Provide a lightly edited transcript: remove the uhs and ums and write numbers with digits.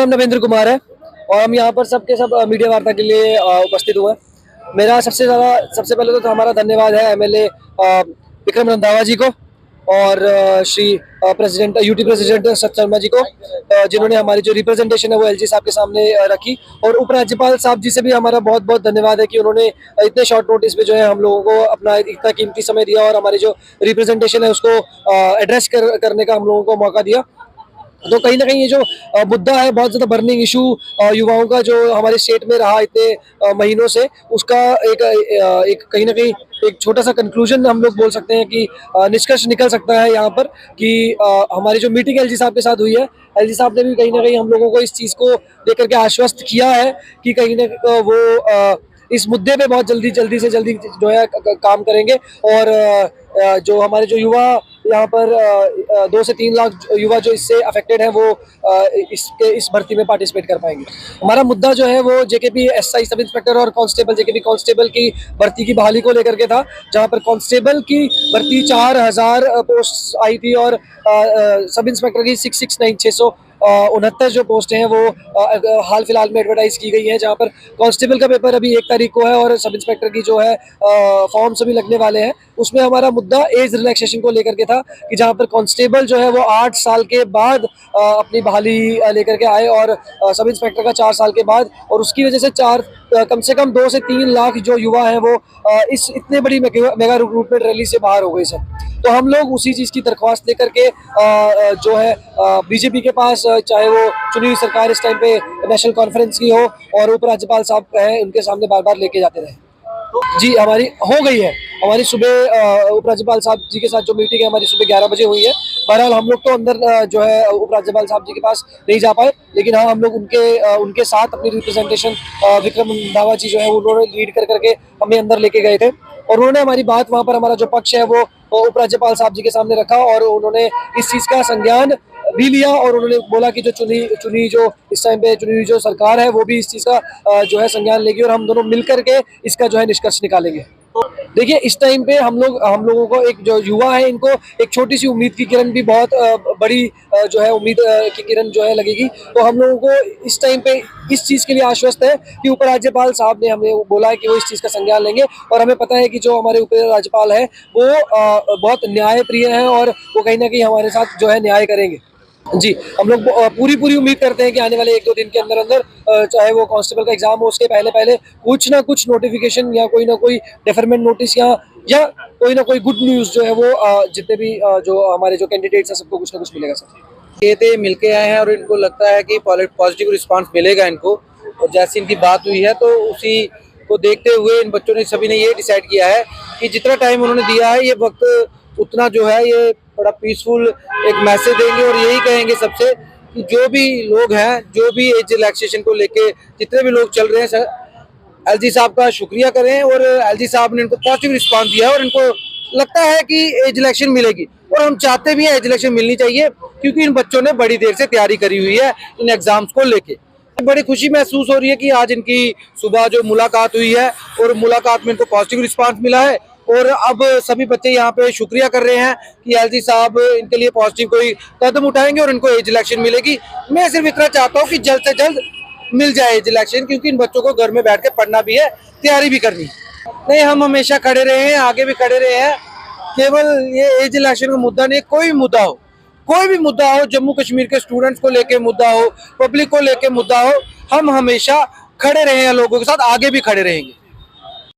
नाम नवेंद्र कुमार है और हम यहाँ पर सबके सब मीडिया वार्ता के लिए उपस्थित हुए हैं। मेरा सबसे पहले तो हमारा धन्यवाद है एमएलए विक्रम रंधावा जी को और श्री प्रेसिडेंट यूटी प्रेसिडेंट सत शर्मा जी को, जिन्होंने हमारी जो रिप्रेजेंटेशन है वो एलजी साहब के सामने रखी। और उपराज्यपाल साहब जी से भी हमारा बहुत बहुत धन्यवाद है कि उन्होंने इतने शॉर्ट नोटिस पे जो है हम लोगों को अपना इतना कीमती समय दिया और हमारी जो रिप्रेजेंटेशन है उसको एड्रेस करने का हम लोगों को मौका दिया। तो कहीं ना कहीं ये जो मुद्दा है, बहुत ज़्यादा बर्निंग इशू युवाओं का जो हमारे स्टेट में रहा इतने महीनों से, उसका एक कहीं ना कहीं एक छोटा सा कंक्लूजन हम लोग बोल सकते हैं कि निष्कर्ष निकल सकता है यहाँ पर कि हमारी जो मीटिंग एलजी साहब के साथ हुई है, एलजी साहब ने भी कहीं ना कहीं हम लोगों को इस चीज़ को लेकर के आश्वस्त किया है कि कहीं ना वो इस मुद्दे पे बहुत जल्दी से जल्दी जो है काम करेंगे और जो हमारे जो युवा यहाँ पर 2 से 3 लाख युवा जो इससे अफेक्टेड हैं वो इस भर्ती में पार्टिसिपेट कर पाएंगे। हमारा मुद्दा जो है वो जेकेपी एसआई सब इंस्पेक्टर और कांस्टेबल जेकेपी कांस्टेबल की भर्ती की बहाली को लेकर के था, जहाँ पर कांस्टेबल की भर्ती 4000 पोस्ट आई थी और सब इंस्पेक्टर की 669 जो पोस्ट हैं वो हाल फिलहाल में एडवर्टाइज की गई है, जहाँ पर कांस्टेबल का पेपर अभी 1 तारीख को है और सब इंस्पेक्टर की जो है फॉर्म सभी लगने वाले हैं। उसमें हमारा मुद्दा एज रिलैक्सेशन को लेकर के था कि जहाँ पर कांस्टेबल जो है वो 8 साल के बाद अपनी बहाली लेकर के आए और सब इंस्पेक्टर का 4 साल के बाद, और उसकी वजह से कम से कम 2 से 3 लाख जो युवा हैं वो इस इतने बड़ी मेगा रिक्रूटमेंट रैली से बाहर हो गए सर। तो हम लोग उसी चीज़ की दरख्वास्त लेकर के जो है बीजेपी के पास, चाहे वो चुनी हुई सरकार इस टाइम पे नेशनल कॉन्फ्रेंस की हो और उपराज्यपाल साहब हैं उनके सामने बार बार लेके जाते रहे। जी हमारी हो गई है, हमारी सुबह उपराज्यपाल साहब जी के साथ जो मीटिंग है हमारी सुबह 11 बजे हुई है। बहरहाल हम लोग तो अंदर जो है उपराज्यपाल साहब जी के पास नहीं जा पाए, लेकिन हाँ हम लोग उनके साथ अपनी रिप्रेजेंटेशन विक्रम रंधावा जी जो है उन्होंने लीड करके हमें अंदर लेके गए थे और उन्होंने हमारी बात वहाँ पर हमारा जो पक्ष है वो उपराज्यपाल साहब जी के सामने रखा और उन्होंने इस चीज़ का संज्ञान भी लिया और उन्होंने बोला कि जो चुनी जो इस टाइम पे चुनी हुई जो सरकार है वो भी इस चीज़ का जो है संज्ञान लेगी और हम दोनों मिलकर के इसका जो है निष्कर्ष निकालेंगे। देखिए इस टाइम पे हम लोगों को एक जो युवा है इनको एक छोटी सी उम्मीद की किरण भी बहुत बड़ी जो है उम्मीद की किरण जो है लगेगी। तो हम लोगों को इस टाइम पे इस चीज़ के लिए आश्वस्त है कि उपराज्यपाल साहब ने हमें बोला है कि वो इस चीज़ का संज्ञान लेंगे और हमें पता है कि जो हमारे उपराज्यपाल है वो बहुत न्यायप्रिय हैं और वो कहीं ना कहीं हमारे साथ जो है न्याय करेंगे। जी हम लोग पूरी उम्मीद करते हैं कि आने वाले 1-2 दिन के अंदर चाहे वो कांस्टेबल का एग्जाम हो उसके पहले कुछ ना कुछ नोटिफिकेशन या कोई ना कोई डेफरमेंट नोटिस या कोई ना कोई गुड न्यूज़ जो है वो जितने भी जो हमारे जो कैंडिडेट्स हैं सबको कुछ ना कुछ मिलेगा सर। ये थे मिलके आए हैं और इनको लगता है कि पॉजिटिव रिस्पांस मिलेगा इनको, और जैसे इनकी बात हुई है तो उसी को देखते हुए इन बच्चों ने सभी ने ये डिसाइड किया है कि जितना टाइम उन्होंने दिया है ये वक्त उतना जो है ये बड़ा पीसफुल एक मैसेज देंगे और यही कहेंगे सबसे कि जो भी लोग हैं, जो भी एज रिलैक्सेशन को लेके जितने भी लोग चल रहे हैं सर, एलजी साहब का शुक्रिया करें और एलजी साहब ने इनको पॉजिटिव रिस्पांस दिया और इनको लगता है कि एज इलेक्शन मिलेगी और हम चाहते भी हैं एज इलेक्शन मिलनी चाहिए क्योंकि इन बच्चों ने बड़ी देर से तैयारी करी हुई है इन एग्जाम्स को लेके। बड़ी खुशी महसूस हो रही है कि आज इनकी सुबह जो मुलाकात हुई है और मुलाकात में इनको पॉजिटिव रिस्पांस मिला है और अब सभी बच्चे यहाँ पे शुक्रिया कर रहे हैं कि एलजी साहब इनके लिए पॉजिटिव कोई कदम उठाएंगे और इनको एज इलेक्शन मिलेगी। मैं सिर्फ इतना चाहता हूँ कि जल्द से जल्द मिल जाए एज इलेक्शन, क्योंकि इन बच्चों को घर में बैठ के पढ़ना भी है, तैयारी भी करनी है। नहीं, हम हमेशा खड़े रहे हैं, आगे भी खड़े रहे हैं। केवल ये एज इलेक्शन का मुद्दा नहीं, कोई भी मुद्दा हो, जम्मू कश्मीर के स्टूडेंट्स को लेके मुद्दा हो, पब्लिक को लेके मुद्दा हो, हम हमेशा खड़े रहे हैं लोगों के साथ, आगे भी खड़े रहेंगे।